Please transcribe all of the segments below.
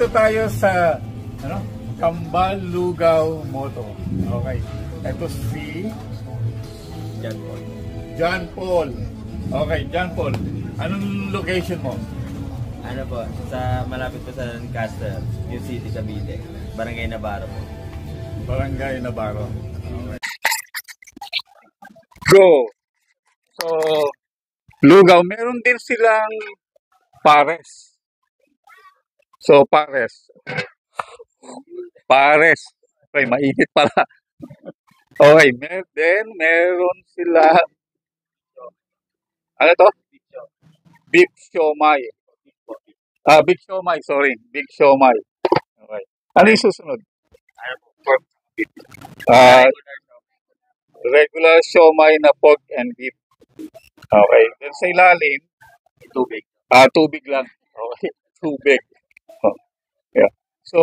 nandito tayo sa Kambal Lugaw Moto. Okay. Ito si John Paul. John Paul. Okay, John Paul. Anong location mo? Ano po, malapit po sa Lancaster, New City, Cavite. Barangay Navarro po. Barangay Navarro. Okay. Go! So, Lugaw, meron din silang pares. So, pares. Okay, mainit pala. Okay, meron sila, ano to? Beef siomai. Big siomai, sorry. Big siomai. Okay. Ano yung susunod? Ano po, pork beef. Regular siomai na pork and beef. Okay. Then sa ilalim, Tubig. tubig lang. Okay. Tubig. Oh, yeah. So,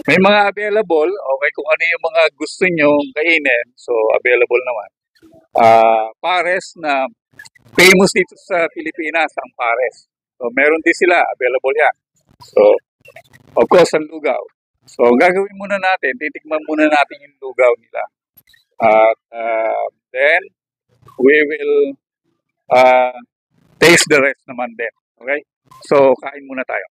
may mga available. Okay, kung ano yung mga gusto nyo kainin. So, available naman. Pares na famous dito sa Pilipinas, ang pares. So, meron din sila. Available yan. So, of course, ang lugaw. So, gagawin muna natin. Titikman muna natin yung lugaw nila. At then, we will taste the rest naman din. Okay? So, kain muna tayo.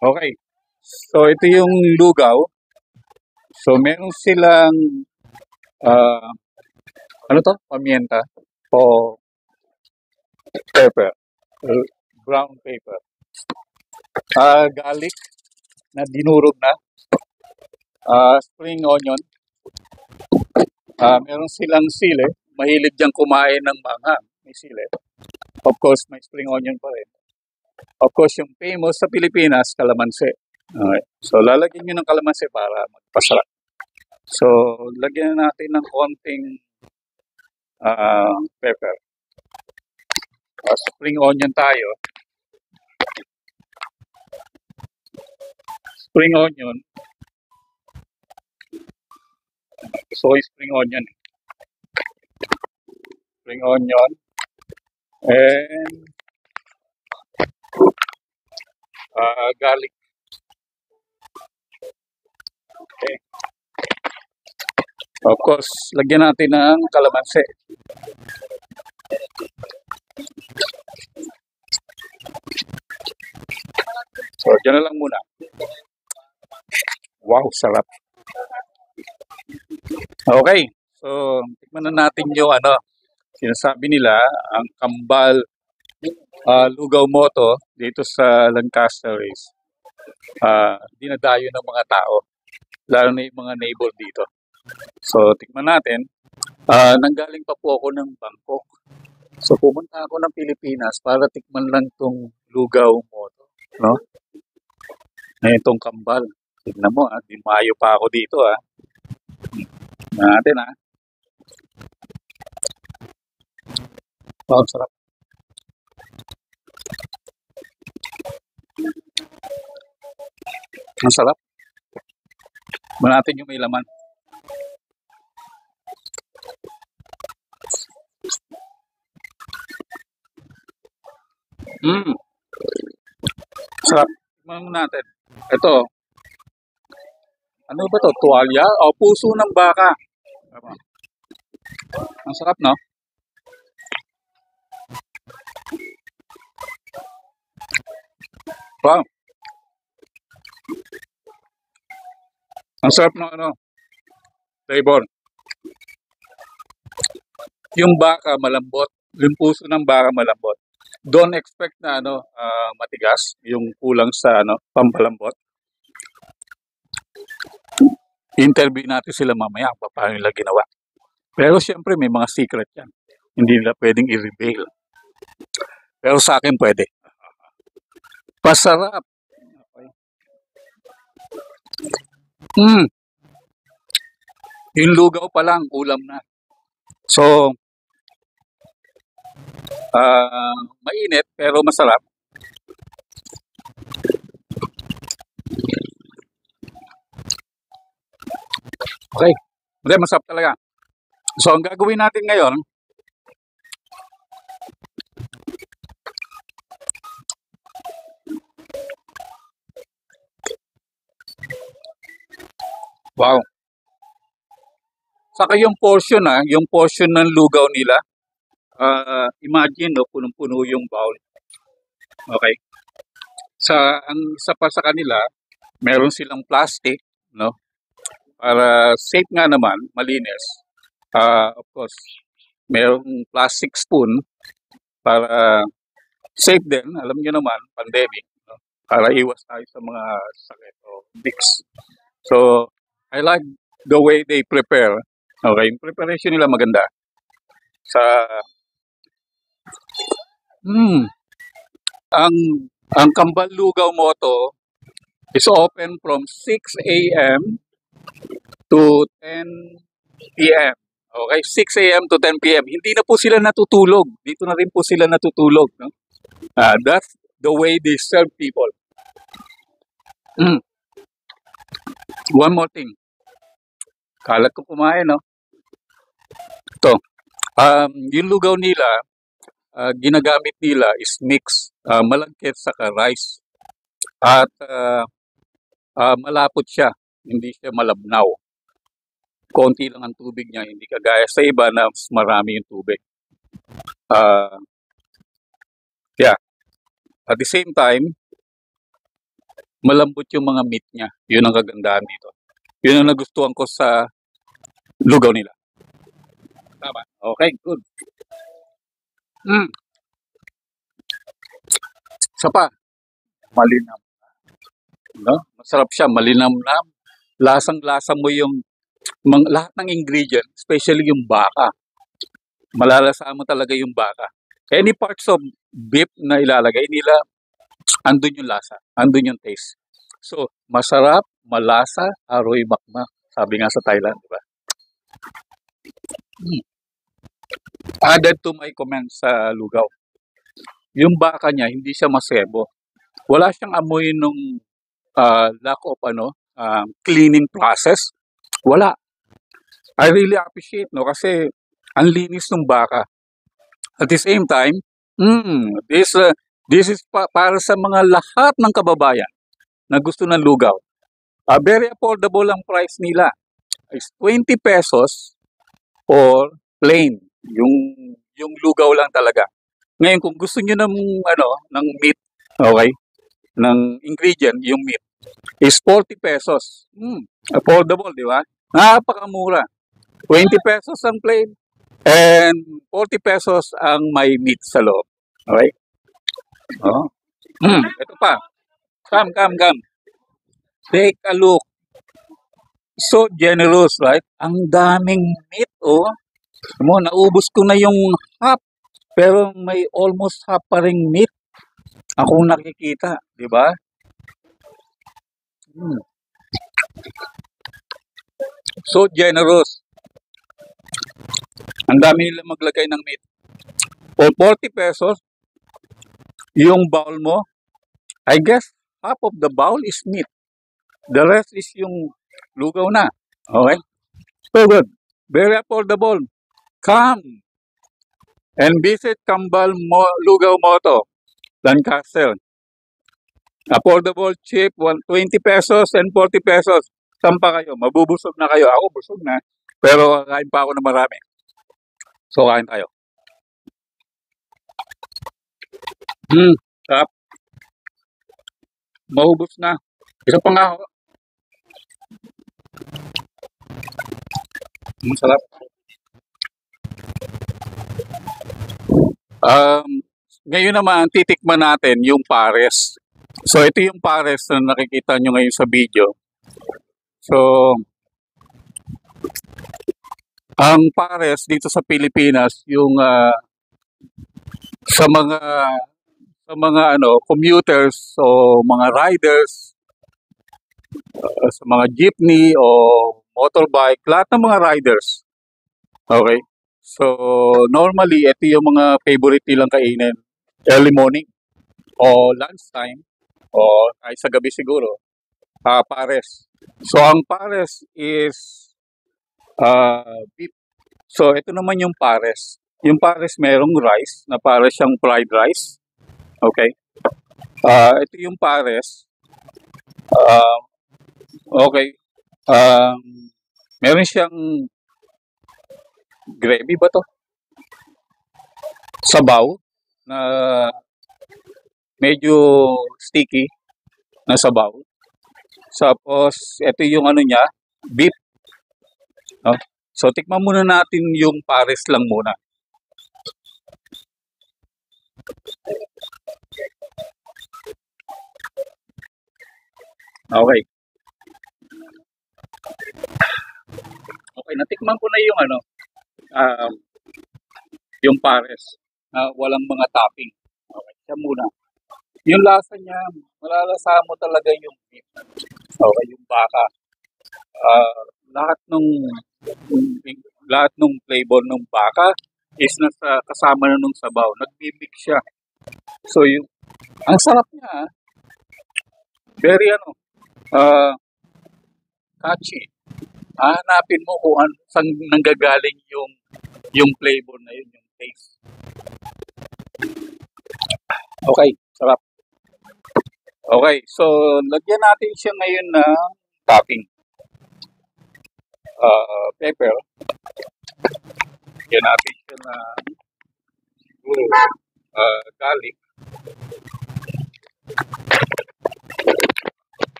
Okay. So, ito yung lugaw. So, meron silang, ano to? Pamienta o pepper. Brown pepper. Garlic na dinurog na. Spring onion. Meron silang sili. Mahilig diyang kumain ng manghang. May sili. Of course, may spring onion pa rin. Of course, yung famous sa Pilipinas, kalamansi. Okay. So, lalagyan nyo ng kalamansi para magpasarap. So, lagyan natin ng konting pepper. Spring onion tayo. Spring onion. So, spring onion. Spring onion. And garlic. Okay. Of course, lagyan natin ng kalamansi. So, dyan na lang muna. Wow, sarap. Okay. So, tikman na natin yung sinasabi nila, ang Kambal Lugaw Moto dito sa Lancaster Race. Dinadayo ng mga tao, lalo na yung mga neighbor dito. So, tikman natin. Nanggaling pa po ako ng Bangkok. So, pumunta ako ng Pilipinas para tikman lang tong Lugaw Moto. No? Na itong Kambal. Tignan mo, di mayo pa ako dito. Natin, Wow, sarap. Ang sarap. Natin yung may laman. Sarap. Tignan natin. Ito. Ano ba to? Tuwalya? O, puso ng baka. Ang sarap, no? Wow. Ang sarap ng flavor. Yung baka malambot. Yung puso ng baka malambot. Don't expect na matigas. Yung kulang sa pampalambot. interview natin sila mamaya kung paano nila ginawa. Pero siyempre may mga secret yan. Hindi nila pwedeng i-reveal. Pero sa akin pwede. Pasarap. Mm, yung lugaw pa lang, ulam na. So, mainit pero masarap. Okay. Hindi, masarap talaga. So, ang gagawin natin ngayon, wow. Saka yung portion ng lugaw nila, imagine, no, punong-puno yung bowl. Okay. Ang isa pa sa kanila, meron silang plastic, no? Para safe nga naman, malinis. Of course, merong plastic spoon para safe din. Alam niyo naman, pandemic, no? Para iwas tayo sa mga sakit o ticks. So, I like the way they prepare. Okay, yung preparation nila maganda. Sa mm, ang ang Kambal Lugaw Moto is open from 6 a.m. to 10 p.m. Okay, 6 a.m. to 10 p.m. Hindi na po sila natutulog. Dito na rin po sila natutulog. No? That's the way they serve people. Mm. One more thing. Kalat ko kumain, no? Ito. Yung lugaw nila, ginagamit nila is mix. Malagkit saka rice. At malapot siya. Hindi siya malabnaw. Konti lang ang tubig niya. Hindi kagaya sa iba na mas marami yung tubig. Yeah. At the same time, malambot yung mga meat niya. Yun ang kagandahan dito. Yun ang nagustuhan ko sa lugaw nila. Tama. Okay, good. Mm. Isa pa, malinam. No? Masarap siya, malinamnam. Lasang-lasa mo yung lahat ng ingredient, especially yung baka. Malalasaan mo talaga yung baka. Any parts of beef na ilalagay nila, andun yung lasa, andun yung taste. So, masarap, malasa, aroy makmak. Sabi nga sa Thailand, di ba? Added to my comment sa lugaw. Yung baka niya, hindi siya masebo. Wala siyang amoy nung lack of cleaning process. Wala. I really appreciate, no? Kasi ang linis ng baka. At the same time, this is para sa mga lahat ng kababayan na gusto ng lugaw. Very affordable ang price nila. Is 20 pesos or plain. Yung lugaw lang talaga. Ngayon, kung gusto niyo ng meat, okay, ng ingredient, yung meat, is 40 pesos. Affordable, di ba? Napakamura. 20 pesos ang plain and 40 pesos ang may meat sa loob. Okay? Oh. Ito pa. Come. Take a look. So generous, right? Ang daming meat, oh. Naubos ko na yung half, pero may almost half pa ring meat akong nakikita, di ba? So generous. Ang dami nila maglagay ng meat. For 40 pesos, yung bowl mo, I guess half of the bowl is meat. The rest is yung lugaw na. Okay? So good. Very affordable. Come and visit Kambal Lugaw Moto, Lancaster. Affordable, cheap, 20 pesos and 40 pesos. Saan pa kayo? Mabubusog na kayo. Ako, busog na. Pero kain pa ako na marami. So, kain tayo. Sarap. Maubos na. Isa pa nga ako. Masarap. Ngayon naman, titikman natin yung pares. So, ito yung pares na nakikita nyo ngayon sa video. So, Ang pares dito sa Pilipinas, yung sa mga commuters o mga riders, sa mga jeepney o motorbike, lahat ng mga riders. Okay? So, normally, ito yung mga favorite nilang kainin. Early morning o lunchtime o ay sa gabi siguro. Pares. So, ang pares is beef. So, ito naman yung pares. Yung pares merong rice na para siyang fried rice. Okay? Ito yung pares. Ah, okay. Meron siyang gravy ba to? Sabaw na medyo sticky na sabaw. Tapos, ito yung ano niya, beef. No? So, tikman muna natin yung pares lang muna. Okay. Okay, natikman ko na yung ano, um, yung pares na walang mga topping. Okay, siya muna. Yung lasa niya, malalasa mo talaga yung beef. Okay, yung baka. Lahat nung lahat nung flavor ng baka is nasa kasama na nung sabaw. Nagbi-mix siya. So yung ang sarap niya, very catchy. Hahanapin mo kung saan nanggagaling yung flavor na yun, yung taste. Okay, sarap. Okay, so lagyan natin siya ngayon ng topping. Pepper. Lagyan natin siya na siguro garlic.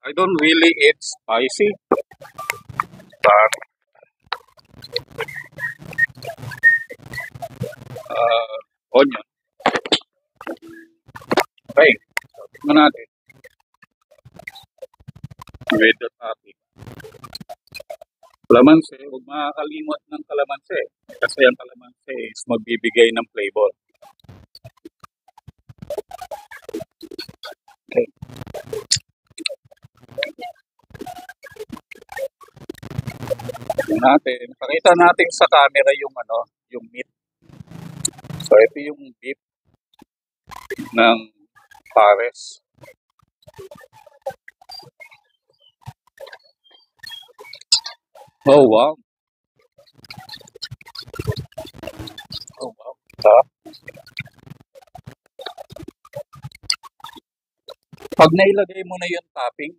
I don't really eat spicy, but onion. Okay, so tingnan natin with the topping. Kalamansi, huwag makakalimot ng kalamansi kasi ang kalamansi is magbibigay ng flavor. Okay. Natin, pakita natin sa camera yung meat. So ito yung beef ng pares. Oh wow. Oh wow. Sarap. Pag nailagay mo na yung topping,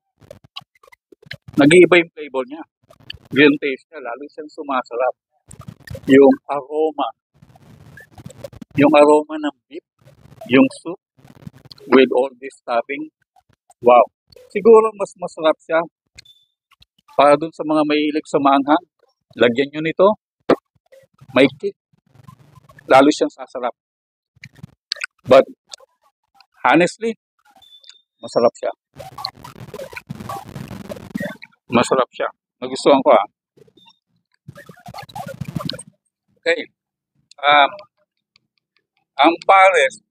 nag-iiba yung flavor niya. Yung taste niya, lalo siyang sumasarap. Yung aroma ng beef, yung soup with all this topping, wow. Siguro mas masarap siya para dun sa mga mahilig sa maanghang. Lagyan nyo nito, may kick, lalo siyang sasarap. But honestly, masarap siya. Masarap siya. Nagustuhan ko Okay. Ang pares,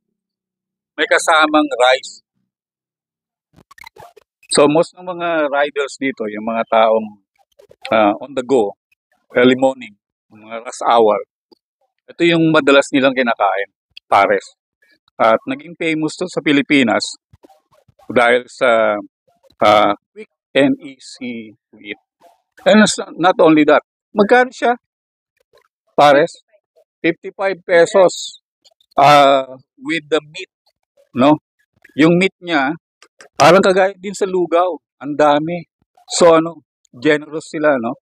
may kasamang rice. So most ng mga riders dito, yung mga taong on the go, early morning, mga rush hour, ito yung madalas nilang kinakain, pares. At naging famous to sa Pilipinas dahil sa quick and easy to eat. And not only that, magkano siya? Pares? 55 pesos with the meat, no? Yung meat niya, parang kagaya din sa lugaw. Ang dami. So generous sila, no?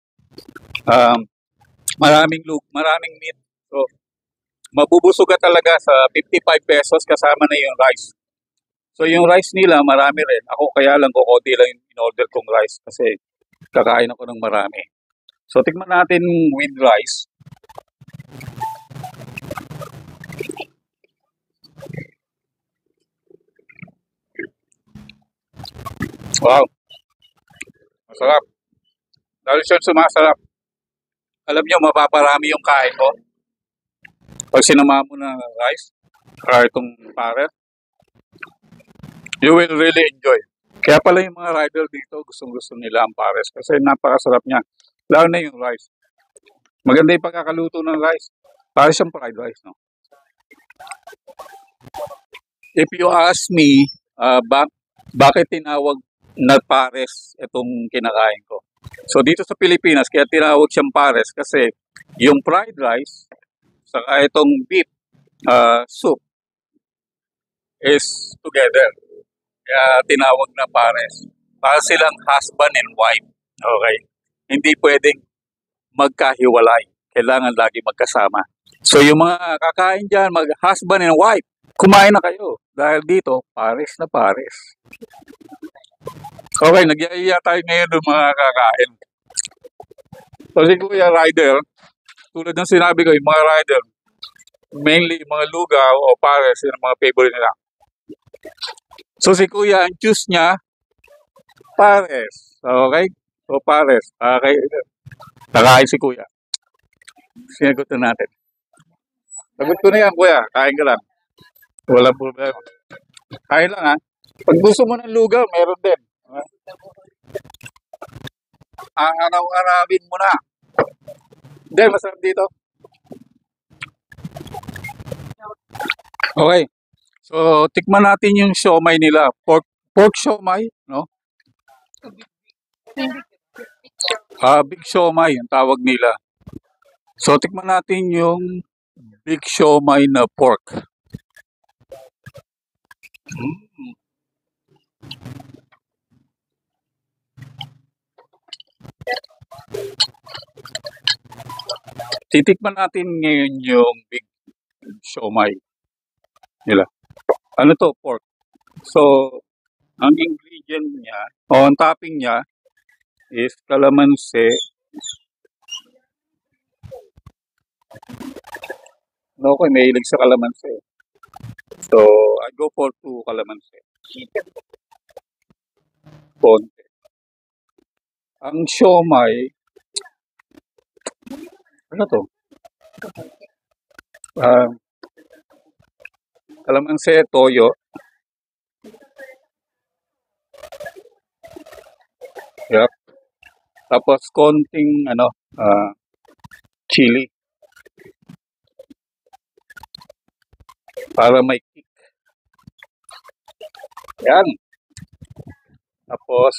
Maraming meat. So, mabubusog ka talaga sa 55 pesos kasama na yung rice. So, yung rice nila, marami rin. Ako kaya lang, kukunti lang yung in-order kong rice kasi kakain ako ng marami. So, tikman natin with rice. Wow. Masarap. Dahil siya sumasarap. Alam niyo, mapaparami yung kain mo. Pag sinama mo ng rice, or itong pares, you will really enjoy. Kaya pala yung mga rider dito, gustong-gusto nila ang pares kasi napakasarap niya. Lalo na yung rice. Maganda yung pagkakaluto ng rice. Para siyang fried rice, no? If you ask me, bakit tinawag na pares itong kinakain ko? So dito sa Pilipinas, kaya tinawag siyang pares kasi yung fried rice, saka itong beef soup is together. Kaya tinawag na pares. Para silang husband and wife. Okay? Hindi pwedeng magkahiwalay. Kailangan lagi magkasama. So yung mga kakain dyan, mag-husband and wife, kumain na kayo. Dahil dito, pares na pares. Okay, nagyayaya tayo ngayon ng mga kakain. So si Kuya Rider, tulad ng sinabi ko, yung mga rider, mainly mga lugaw o pares, yun ang mga favorite nila. So si Kuya, ang choose niya, pares. Okay? So pares. Okay. Kakain si Kuya. Sinagot na natin. Sagot ko na yan, Kuya. Kain ka lang. Walang problema. Kain lang, ha? Pag gusto mo ng lugaw, meron din. Araw-arawin mo na. Hindi, masarap dito. Okay. So, tikman natin yung siomai nila. Pork siomai, no? Big siomai, ang tawag nila. So, tikman natin yung big siomai na pork. Mm. Titikman natin ngayon yung big siomai nila. Ano to? Pork. So, ang ingredient niya, o ang topping niya, is calamansi. No, ko may hilig sa calamansi. So, I go for 2 calamansi. Konti. Ang siomai, ano to? Calamansi, toyo. Yep. Tapos konting chili para may kick. Yan. Tapos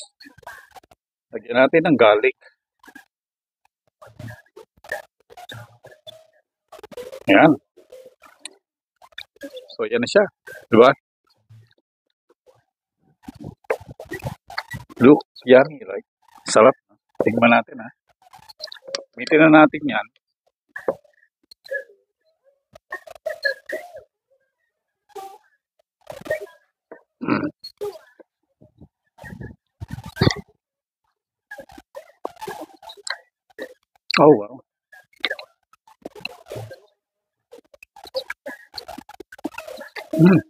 lagyan natin ng garlic. Yan. So yan na siya, di ba? Look, yummy, right? Sarap. Tingnan natin, ha. Mitin na natin yan. Oh, wow.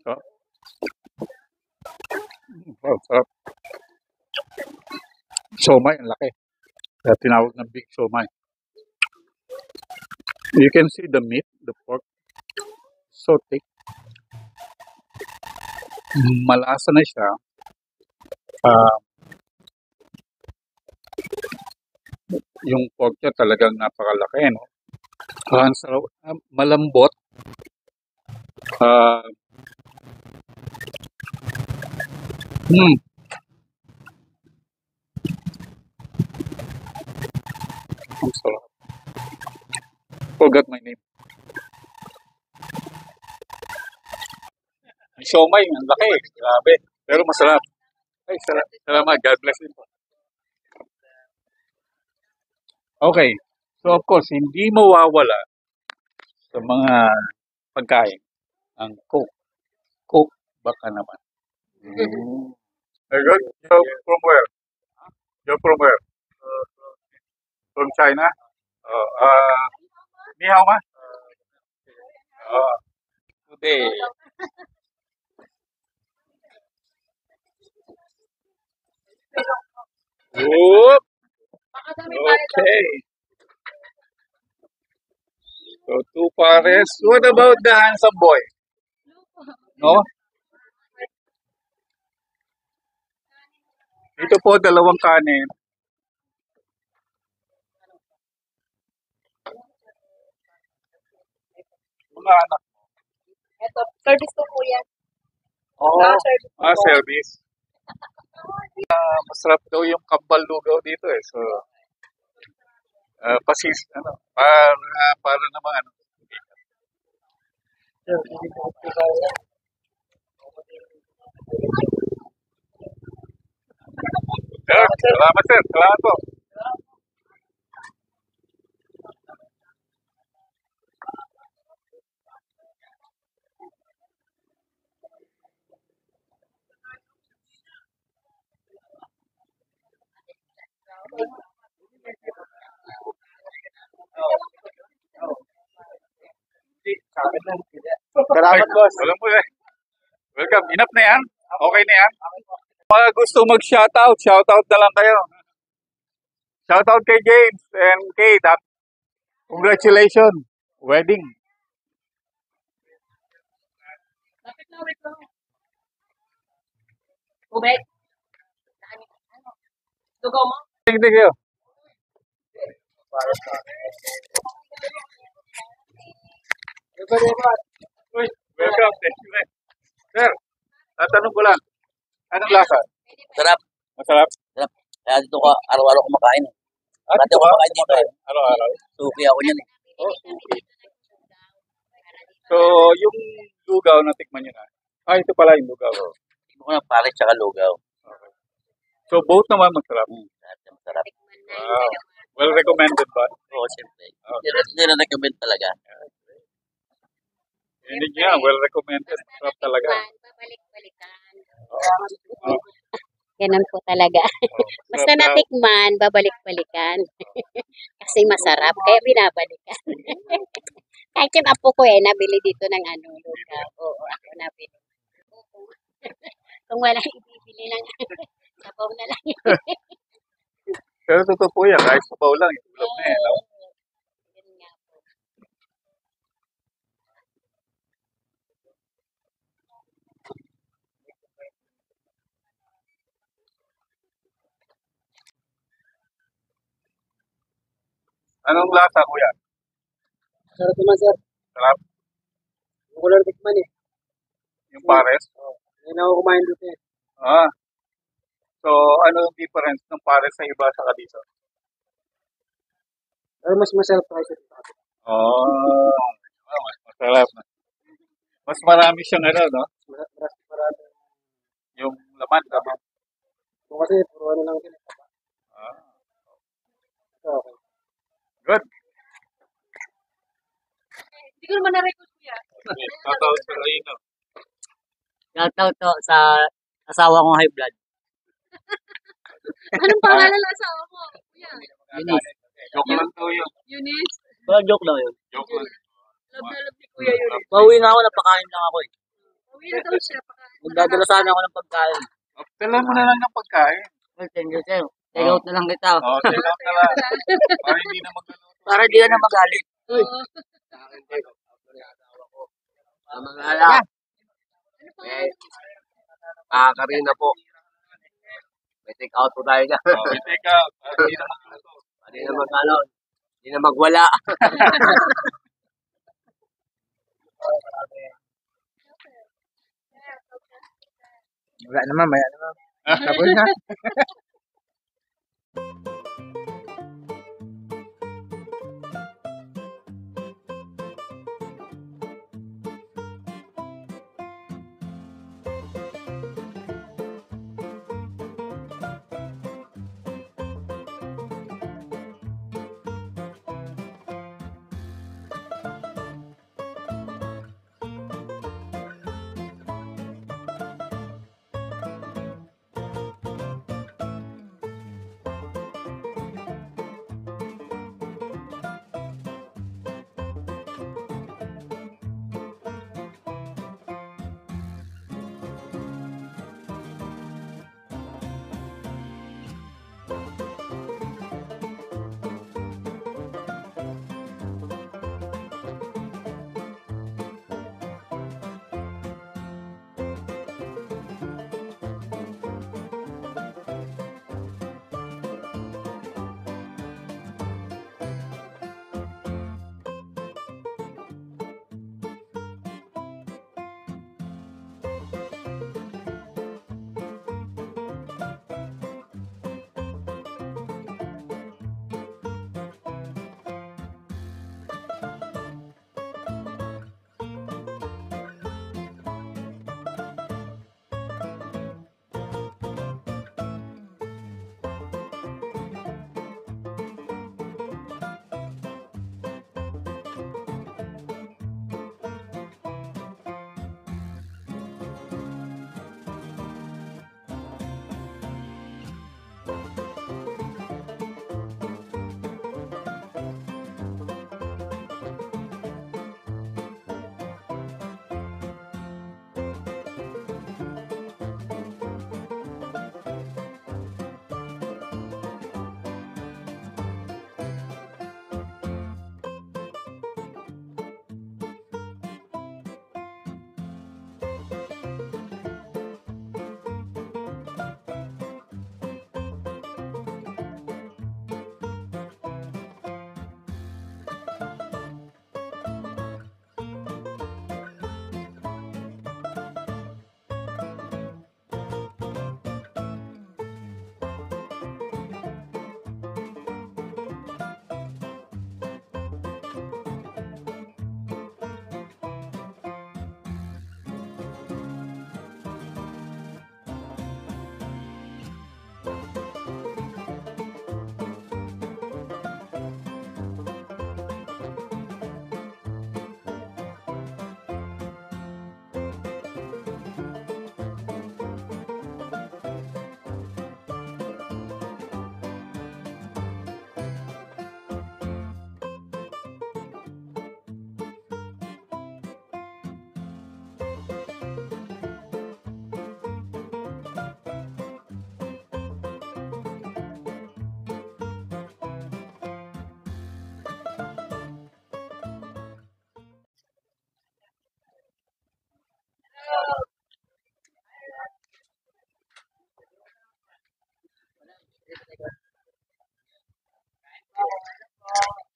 Sarap. Wow, sarap. Siomai, ang laki. Kaya tinawag na big siomai. You can see the meat, the pork, so thick. Malasa na siya. Yung pork niya talagang napakalaki, no? Ang sarap, malambot. Ang sarap. Forgot my name. Ang siomai, ang laki. Grabe. Pero masarap. Ay, salamat. God bless you. Okay. So, of course, hindi mawawala sa mga pagkain ang Coke. Coke, baka naman. Very good. You're from where? You're from where? From China? Ni hao ma? Today. Whoop. Okay. So, two pares. What about the handsome boy? No? Ito po, dalawang kanin. Mga anak. Ito, service ko po yan. Oo. Service ko po. Service. Masarap daw yung kambal lugaw dito eh. So, para naman ano. Sir, salamat sir. Salamat po. Salamat, boss. Walang po eh. Welcome. Enough na yan? Okay na yan? Mga gusto mag-shoutout, shoutout na lang kayo. Shoutout kay James and Kate. Congratulations. Wedding. Lapit na, wait lang. Ubek. Dugo mo? Thank you. Uy, welcome. Thank you. Sir, tatanong ko lang. Anong lasa? Sarap. Masarap? Sarap. Kaya dito ko, araw-araw kumakain. At Dati ako kumakain dito eh. Araw-araw. Suki ako niyan eh. Oh, okay. So, yung lugaw na tikman nyo na. Ito pala yung lugaw. Hindi ko na pares tsaka lugaw. Okay. So, both naman masarap. Lahat na masarap. Wow. Well recommended ba? Oo, siyempre. Okay. Hindi na recommend talaga. Hindi niya, well recommended. Masarap talaga. Babalik-balikan. Oh, Ganun po talaga. Basta masarap daw. natikman, babalik-balikan. Kasi masarap, kaya binabalikan. Kahit yung apo ko nabili dito ng lugaw. Oo, ako nabili. Kung wala ibibili ng sabaw na lang. Pero totoo po yan. Kahit sabaw lang. Tulog na yan. No? Yun nga po. Anong lasa, kuya? Sarap naman, sir. Sarap? Hindi ko lang tikman eh. Yung pares? Hindi na ako kumain dito eh. Ah. So, ano yung difference ng pares sa iba sa dito? Pero mas masarap tayo sa dito. Oh, mas masarap. Mas marami siyang no? Marami. Yung laman, tama? Ito kasi, puro ano lang din. Ah. Okay. Good. Hindi ko naman na-record kuya. Shoutout sa Rino. Shoutout to sa asawa kong high blood. Anong pangalan ng asawa mo? Kuya? Eunice. Joke lang to yun. Eunice? Joke lang yun. Joke lang. Love na love ni Kuya Eunice. Pauwi na ako, napakain lang ako eh. Uwi na daw siya. Magdadala sana ako ng pagkain. Tala mo na lang ng pagkain. Well, thank you, sir. Take out na lang kita. Oh, tala na lang. Para hindi na magluluto. Para di ka na magalit. Oo. Mamangala. Ano pangalan? Karina po. May take out po tayo dyan. Oh, may take out. Para hindi na magluluto. Hindi na magalo. Hindi na magwala. Wala naman, maya naman. Tapos na.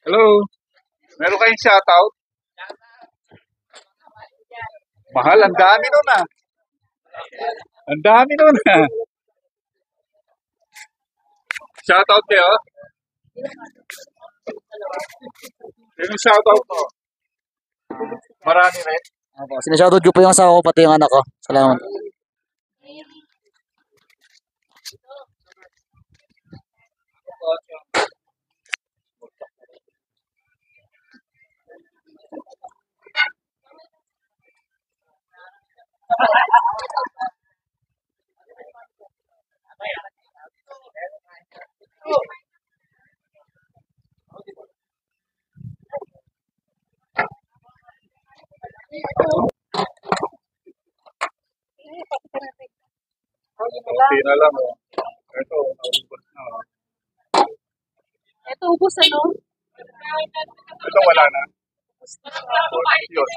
Hello. Meron kayong shoutout? Mahal, ang dami nun ah. Ang dami nun ah. Shoutout kayo? Yung shoutout ko. Marami rin. Opo. Sinashoutout ko po yung asawa ko pati yung anak ko. Salamat. Hindi na lang oh. Ito, naubos na oh. Ito, ubos ano? Ito wala na. Yun.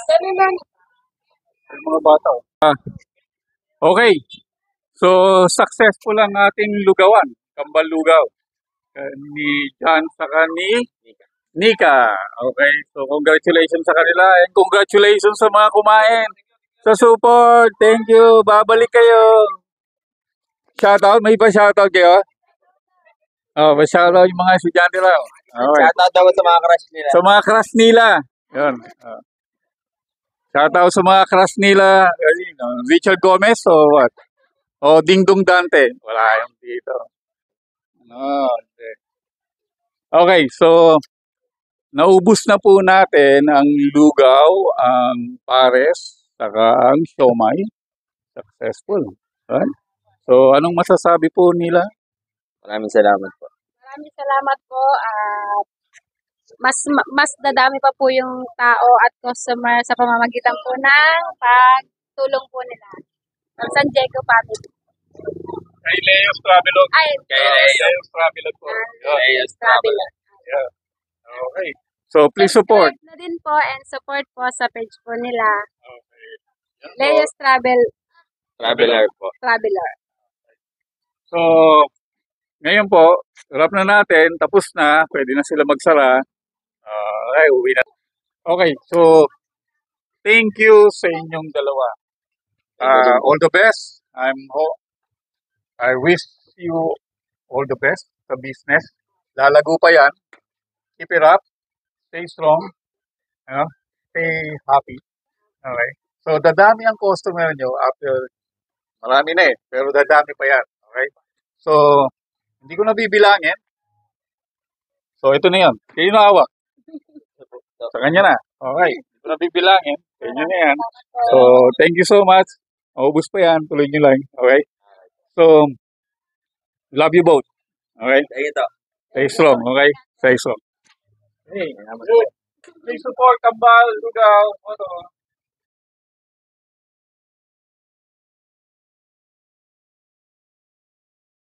Dali lang. Yung mga bata oh. Okay. So, successful ang ating lugawan. Kambal lugaw. Ni John saka ni Nika. Okay. So, congratulations sa kanila. And congratulations sa mga kumain. Sa support. Thank you. Babalik kayo. Shoutout. May pa shoutout kayo? Oh, pa shoutout yung mga estudyante lang. Okay. Shoutout daw sa mga crush nila. Sa mga crush nila. Yun. Shoutout sa mga crush nila. Richard Gomez o what? O Dingdong Dante. Wala yung dito. No. Okay, so naubos na po natin ang lugaw, ang pares, saka ang siomai. Successful. Right? So, anong masasabi po nila? Maraming salamat po. Maraming salamat po at mas dadami pa po yung tao at customer sa pamamagitan po ng pagtulong po nila. Ng San Diego family. Kay Leo's Travelog. Ay, Kay Leo. Leo's Travelog po. Yun. Leo's Traveler. Yeah. Okay. So, please support. Subscribe na din po and support po sa page po nila. Okay. Yan po. Leo's Traveler po. Traveler. So, ngayon po, wrap na natin. Tapos na. Pwede na sila magsara. Okay, uwi na. Okay, so, thank you sa inyong dalawa. All the best. I wish you all the best sa business. Lalago pa yan. Keep it up. Stay strong. Stay happy. Okay. So, dadami ang customer nyo after, marami na eh, pero dadami pa yan. Okay. So, hindi ko na bibilangin. So, ito na yan. Kayo na hawak. Sa kanya na. Okay. Hindi ko na bibilangin. Kanya na yan. So, thank you so much. Maubos pa yan. Tuloy nyo lang. Okay. So, love you both. Okay. Ito. Stay strong. Okay. Stay strong. Hey. Please support Kambal, Lugaw.